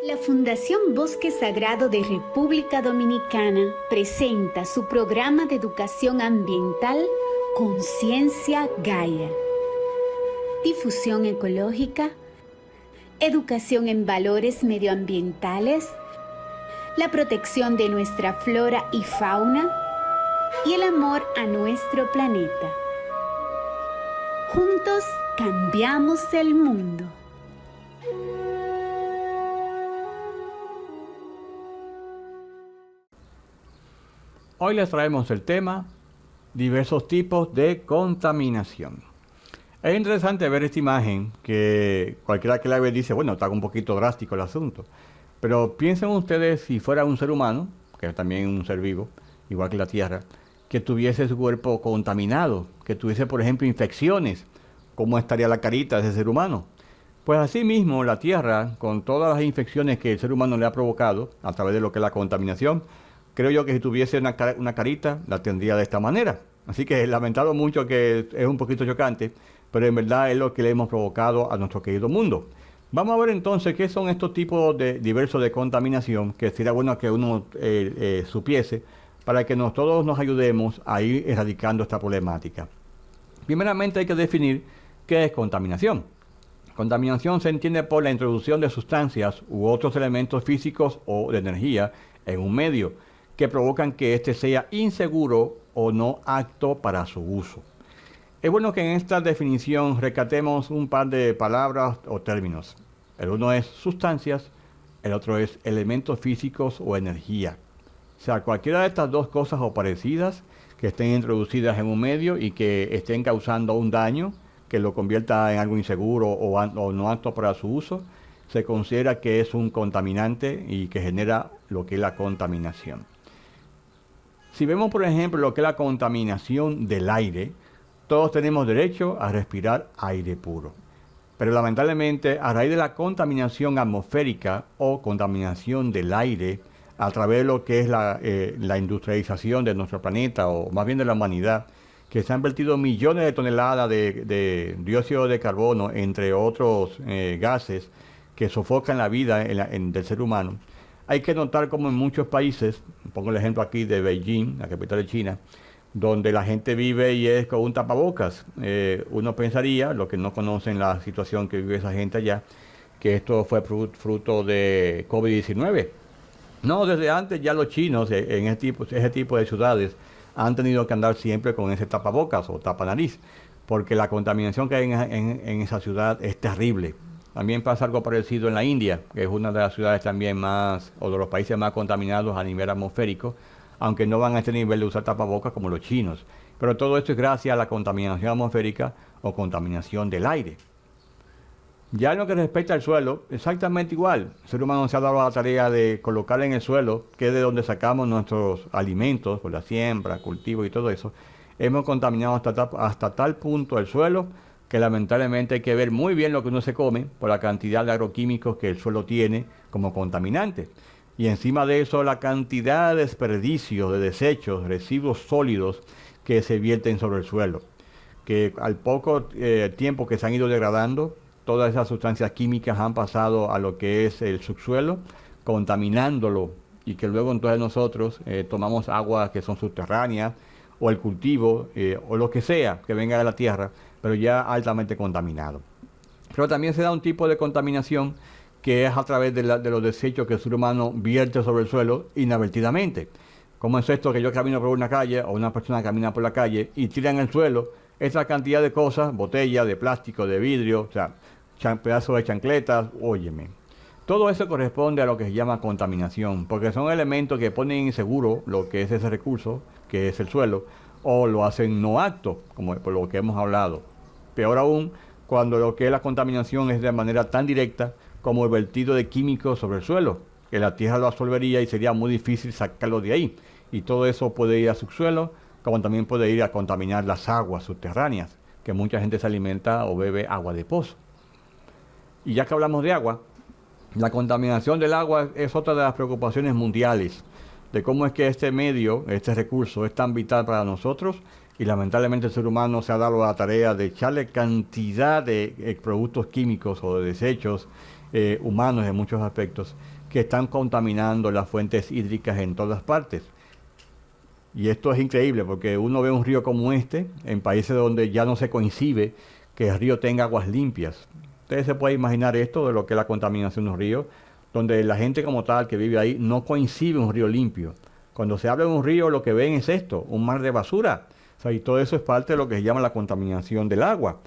La Fundación Bosque Sagrado de República Dominicana presenta su programa de educación ambiental Conciencia Gaia. Difusión ecológica, educación en valores medioambientales, la protección de nuestra flora y fauna y el amor a nuestro planeta. Juntos cambiamos el mundo. Hoy les traemos el tema diversos tipos de contaminación. Es interesante ver esta imagen que cualquiera que la ve dice, bueno, está un poquito drástico el asunto. Pero piensen ustedes si fuera un ser humano, que es también un ser vivo, igual que la Tierra, que tuviese su cuerpo contaminado, que tuviese, por ejemplo, infecciones, ¿cómo estaría la carita de ese ser humano? Pues así mismo la Tierra, con todas las infecciones que el ser humano le ha provocado a través de lo que es la contaminación, creo yo que si tuviese una carita, la tendría de esta manera. Así que lamentado mucho que es un poquito chocante, pero en verdad es lo que le hemos provocado a nuestro querido mundo. Vamos a ver entonces qué son estos tipos de diversos de contaminación, que sería bueno que uno supiese, para que todos nos ayudemos a ir erradicando esta problemática. Primeramente hay que definir qué es contaminación. Contaminación se entiende por la introducción de sustancias u otros elementos físicos o de energía en un medio, que provocan que éste sea inseguro o no apto para su uso. Es bueno que en esta definición rescatemos un par de palabras o términos. El uno es sustancias, el otro es elementos físicos o energía. O sea, cualquiera de estas dos cosas o parecidas que estén introducidas en un medio y que estén causando un daño, que lo convierta en algo inseguro o no apto para su uso, se considera que es un contaminante y que genera lo que es la contaminación. Si vemos, por ejemplo, lo que es la contaminación del aire, todos tenemos derecho a respirar aire puro. Pero lamentablemente, a raíz de la contaminación atmosférica o contaminación del aire, a través de lo que es la industrialización de nuestro planeta, o más bien de la humanidad, que se han vertido millones de toneladas de dióxido de carbono, entre otros gases, que sofocan la vida del ser humano. Hay que notar como en muchos países, pongo el ejemplo aquí de Beijing, la capital de China, donde la gente vive y es con un tapabocas. Uno pensaría, los que no conocen la situación que vive esa gente allá, que esto fue fruto de COVID-19. No, desde antes ya los chinos en ese tipo de ciudades han tenido que andar siempre con ese tapabocas o tapanariz, porque la contaminación que hay en esa ciudad es terrible. También pasa algo parecido en la India, que es una de las ciudades también más, o de los países más contaminados a nivel atmosférico, aunque no van a este nivel de usar tapabocas como los chinos. Pero todo esto es gracias a la contaminación atmosférica o contaminación del aire. Ya en lo que respecta al suelo, exactamente igual. El ser humano se ha dado la tarea de colocar en el suelo, que es de donde sacamos nuestros alimentos, por la siembra, cultivo y todo eso. Hemos contaminado hasta tal punto el suelo, que lamentablemente hay que ver muy bien lo que uno se come por la cantidad de agroquímicos que el suelo tiene como contaminantes. Y encima de eso la cantidad de desperdicios, de desechos, residuos sólidos que se vierten sobre el suelo. Que al poco tiempo que se han ido degradando, todas esas sustancias químicas han pasado a lo que es el subsuelo, contaminándolo, y que luego entonces nosotros tomamos aguas que son subterráneas, o el cultivo, o lo que sea que venga de la tierra, pero ya altamente contaminado. Pero también se da un tipo de contaminación que es a través de los desechos que el ser humano vierte sobre el suelo inadvertidamente. Como es esto que yo camino por una calle, o una persona camina por la calle y tira en el suelo esa cantidad de cosas, botellas, de plástico, de vidrio, o sea, pedazos de chancletas, óyeme. Todo eso corresponde a lo que se llama contaminación, porque son elementos que ponen inseguro lo que es ese recurso, que es el suelo, o lo hacen no apto, como por lo que hemos hablado. Peor aún, cuando lo que es la contaminación es de manera tan directa como el vertido de químicos sobre el suelo, que la tierra lo absorbería y sería muy difícil sacarlo de ahí. Y todo eso puede ir a subsuelo, como también puede ir a contaminar las aguas subterráneas, que mucha gente se alimenta o bebe agua de pozo. Y ya que hablamos de agua, la contaminación del agua es otra de las preocupaciones mundiales, de cómo es que este medio, este recurso, es tan vital para nosotros, y lamentablemente el ser humano se ha dado la tarea de echarle cantidad de productos químicos o de desechos humanos en muchos aspectos, que están contaminando las fuentes hídricas en todas partes. Y esto es increíble porque uno ve un río como este en países donde ya no se concibe que el río tenga aguas limpias. Ustedes se pueden imaginar esto de lo que es la contaminación de un río, donde la gente como tal que vive ahí no concibe un río limpio. Cuando se habla de un río, lo que ven es esto, un mar de basura. O sea, y todo eso es parte de lo que se llama la contaminación del agua.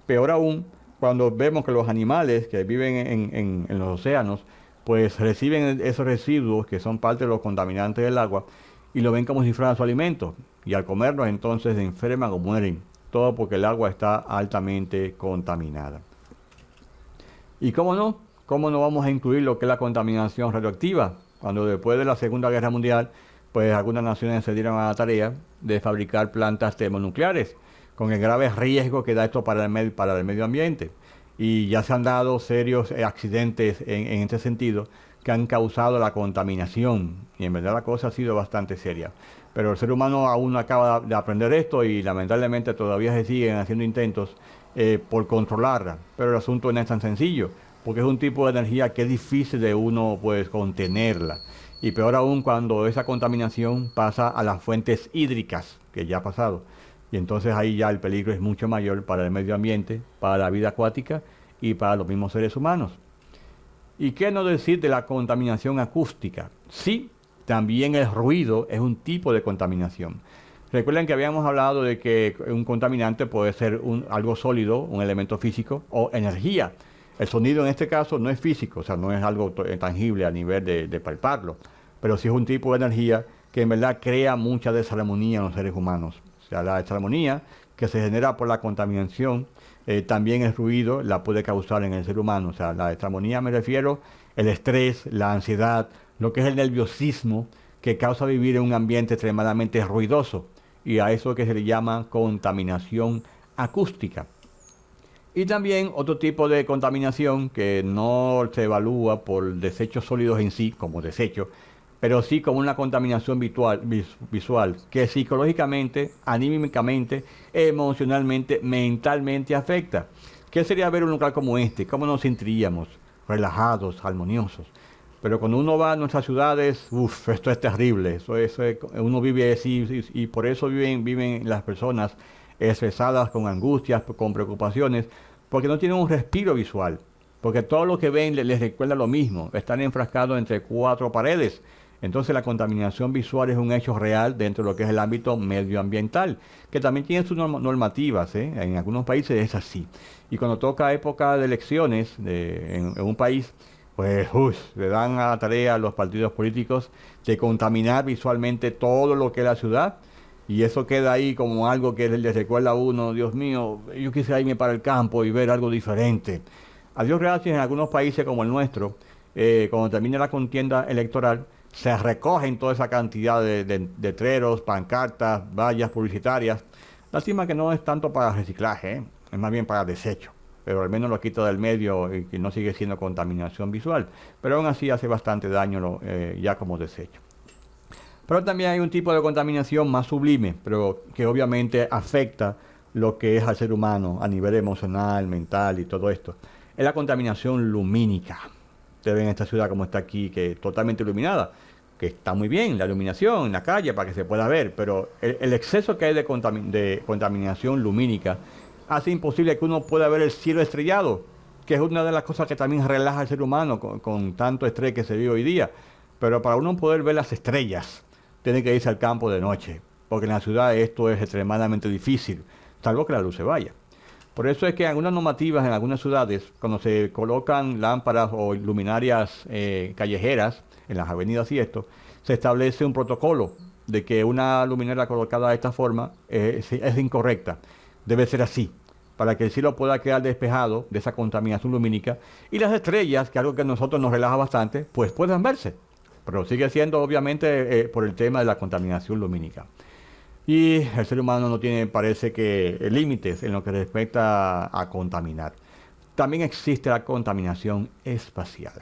Peor aún, cuando vemos que los animales que viven en los océanos, pues reciben esos residuos que son parte de los contaminantes del agua y lo ven como si fueran su alimento. Y al comerlos entonces se enferman o mueren. Todo porque el agua está altamente contaminada. ¿Y cómo no? ¿Cómo no vamos a incluir lo que es la contaminación radioactiva? Cuando después de la Segunda Guerra Mundial, pues algunas naciones se dieron a la tarea de fabricar plantas termonucleares, con el grave riesgo que da esto para el medio ambiente. Y ya se han dado serios accidentes en este sentido que han causado la contaminación. Y en verdad la cosa ha sido bastante seria. Pero el ser humano aún no acaba de aprender esto y lamentablemente todavía se siguen haciendo intentos por controlarla. Pero el asunto no es tan sencillo, porque es un tipo de energía que es difícil de uno pues contenerla. Y peor aún cuando esa contaminación pasa a las fuentes hídricas, que ya ha pasado. Y entonces ahí ya el peligro es mucho mayor para el medio ambiente, para la vida acuática y para los mismos seres humanos. ¿Y qué no decir de la contaminación acústica? Sí, también el ruido es un tipo de contaminación. Recuerden que habíamos hablado de que un contaminante puede ser algo sólido, un elemento físico o energía. El sonido en este caso no es físico, o sea, no es algo tangible a nivel de palparlo, pero sí es un tipo de energía que en verdad crea mucha desarmonía en los seres humanos. O sea, la desarmonía que se genera por la contaminación, también el ruido la puede causar en el ser humano. O sea, la desarmonía me refiero el estrés, la ansiedad, lo que es el nerviosismo que causa vivir en un ambiente extremadamente ruidoso. Y a eso que se le llama contaminación acústica. Y también otro tipo de contaminación que no se evalúa por desechos sólidos en sí, como desecho, pero sí como una contaminación visual, que psicológicamente, anímicamente, emocionalmente, mentalmente afecta. ¿Qué sería ver un lugar como este? ¿Cómo nos sentiríamos? Relajados, armoniosos. Pero cuando uno va a nuestras ciudades, esto es terrible. Uno vive así y por eso viven las personas estresadas, con angustias, con preocupaciones, porque no tienen un respiro visual. Porque todo lo que ven les recuerda lo mismo. Están enfrascados entre cuatro paredes. Entonces la contaminación visual es un hecho real dentro de lo que es el ámbito medioambiental, que también tiene sus normativas, en algunos países es así. Y cuando toca época de elecciones en un país, pues le dan a la tarea a los partidos políticos de contaminar visualmente todo lo que es la ciudad, y eso queda ahí como algo que les recuerda a uno, Dios mío, yo quisiera irme para el campo y ver algo diferente. A Dios gracias, en algunos países como el nuestro, cuando termine la contienda electoral, se recogen toda esa cantidad de letreros, pancartas, vallas publicitarias. Lástima que no es tanto para reciclaje, es más bien para desecho, pero al menos lo quita del medio y que no sigue siendo contaminación visual, pero aún así hace bastante daño ya como desecho. Pero también hay un tipo de contaminación más sublime, pero que obviamente afecta lo que es al ser humano a nivel emocional, mental y todo esto. Es la contaminación lumínica. Ustedes ven esta ciudad como está aquí, que es totalmente iluminada, que está muy bien, la iluminación en la calle para que se pueda ver, pero el exceso que hay de contaminación lumínica hace imposible que uno pueda ver el cielo estrellado, que es una de las cosas que también relaja al ser humano con tanto estrés que se vive hoy día. Pero para uno poder ver las estrellas, tiene que irse al campo de noche, porque en la ciudad esto es extremadamente difícil, salvo que la luz se vaya. Por eso es que en algunas normativas, en algunas ciudades, cuando se colocan lámparas o luminarias callejeras en las avenidas y esto, se establece un protocolo de que una luminaria colocada de esta forma es incorrecta. Debe ser así, para que el cielo pueda quedar despejado de esa contaminación lumínica y las estrellas, que es algo que a nosotros nos relaja bastante, pues puedan verse. Pero sigue siendo obviamente por el tema de la contaminación lumínica. Y el ser humano no tiene, parece que, límites en lo que respecta a contaminar. También existe la contaminación espacial.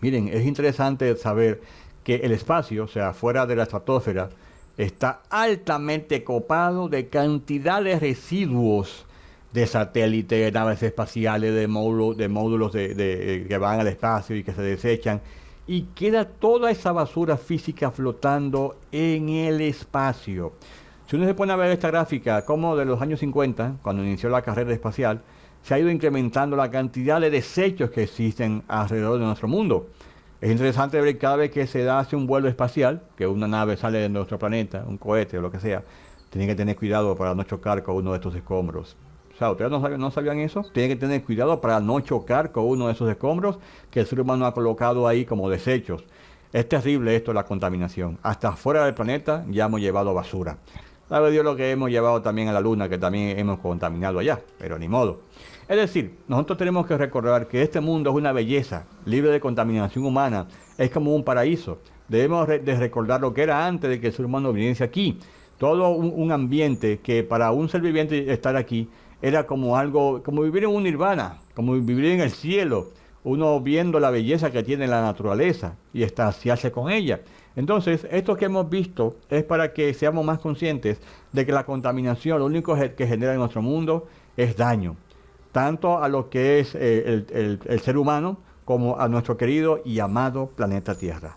Miren, es interesante saber que el espacio, o sea, fuera de la estratosfera, está altamente copado de cantidad de residuos de satélites, de naves espaciales, de módulos que van al espacio y que se desechan. Y queda toda esa basura física flotando en el espacio. Si uno se pone a ver esta gráfica, como de los años 50, cuando inició la carrera espacial, se ha ido incrementando la cantidad de desechos que existen alrededor de nuestro mundo. Es interesante ver cada vez que se hace un vuelo espacial, que una nave sale de nuestro planeta, un cohete o lo que sea, tienen que tener cuidado para no chocar con uno de estos escombros. O sea, ¿ustedes no sabían eso? Tienen que tener cuidado para no chocar con uno de esos escombros que el ser humano ha colocado ahí como desechos. Es terrible esto, la contaminación. Hasta fuera del planeta ya hemos llevado basura. Sabe Dios lo que hemos llevado también a la Luna, que también hemos contaminado allá, pero ni modo. Es decir, nosotros tenemos que recordar que este mundo es una belleza, libre de contaminación humana, es como un paraíso. Debemos de recordar lo que era antes de que el ser humano viniese aquí. Todo un ambiente que para un ser viviente estar aquí era como algo, como vivir en un nirvana, como vivir en el cielo, uno viendo la belleza que tiene la naturaleza y extasiarse con ella. Entonces, esto que hemos visto es para que seamos más conscientes de que la contaminación, lo único que genera en nuestro mundo es daño, tanto a lo que es el ser humano como a nuestro querido y amado planeta Tierra.